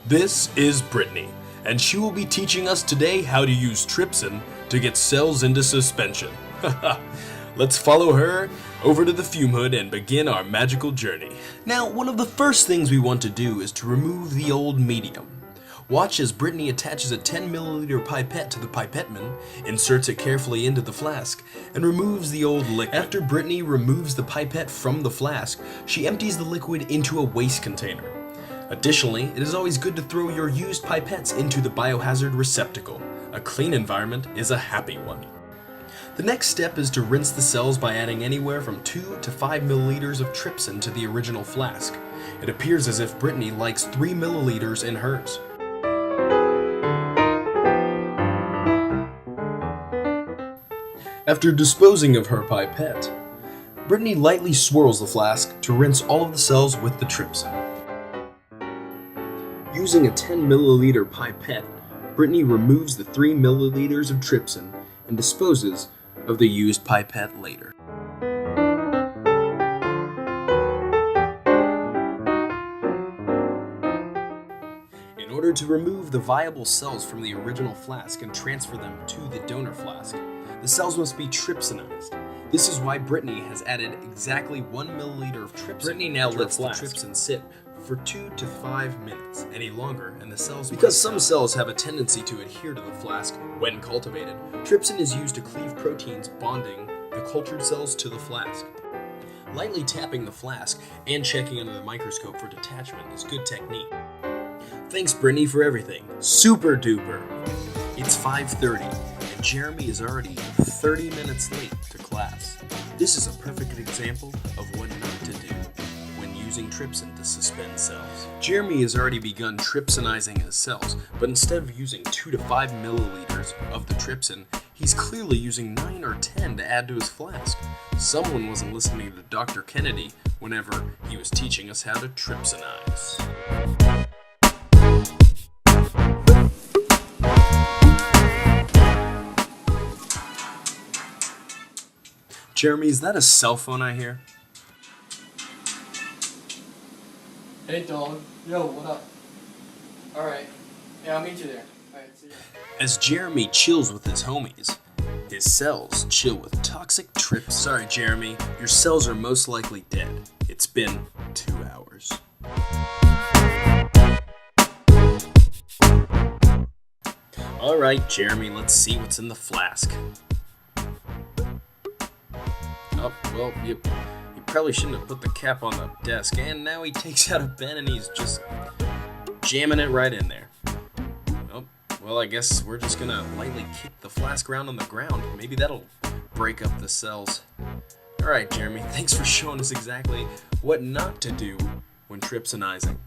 This is Brittany, and she will be teaching us today how to use trypsin to get cells into suspension. Let's follow her over to the fume hood and begin our magical journey. Now, one of the first things we want to do is to remove the old medium. Watch as Brittany attaches a 10 milliliter pipette to the pipetteman, inserts it carefully into the flask, and removes the old liquid. After Brittany removes the pipette from the flask, she empties the liquid into a waste container. Additionally, it is always good to throw your used pipettes into the biohazard receptacle. A clean environment is a happy one. The next step is to rinse the cells by adding anywhere from 2 to 5 milliliters of trypsin to the original flask. It appears as if Brittany likes 3 milliliters in hers. After disposing of her pipette, Brittany lightly swirls the flask to rinse all of the cells with the trypsin. Using a 10 milliliter pipette, Brittany removes the 3 milliliters of trypsin and disposes of the used pipette later. In order to remove the viable cells from the original flask and transfer them to the donor flask, the cells must be trypsinized. This is why Brittany has added exactly 1 milliliter of trypsin. Brittany now lets the trypsin sit for 2 to 5 minutes. Any longer, and the cells, because some cells have a tendency to adhere to the flask when cultivated, trypsin is used to cleave proteins bonding the cultured cells to the flask. Lightly tapping the flask and checking under the microscope for detachment is good technique. Thanks, Brittany, for everything. Super duper. It's 5:30, and Jeremy is already 30 minutes late to class. This is a perfect example of what not to do when using trypsin to suspend cells. Jeremy has already begun trypsinizing his cells, but instead of using 2 to 5 milliliters of the trypsin, he's clearly using 9 or 10 to add to his flask. Someone wasn't listening to Dr. Kennedy whenever he was teaching us how to trypsinize. Jeremy, is that a cell phone I hear? Hey dog. Yo, what up? Alright. Yeah, I'll meet you there. Alright, see ya. As Jeremy chills with his homies, his cells chill with toxic trypsin. Sorry, Jeremy, your cells are most likely dead. It's been 2 hours. Alright, Jeremy, let's see what's in the flask. Oh, well, you probably shouldn't have put the cap on the desk, and now he takes out a pen and he's just jamming it right in there. Oh, well, I guess we're just gonna lightly kick the flask around on the ground. Maybe that'll break up the cells. Alright, Jeremy, thanks for showing us exactly what not to do when trypsinizing.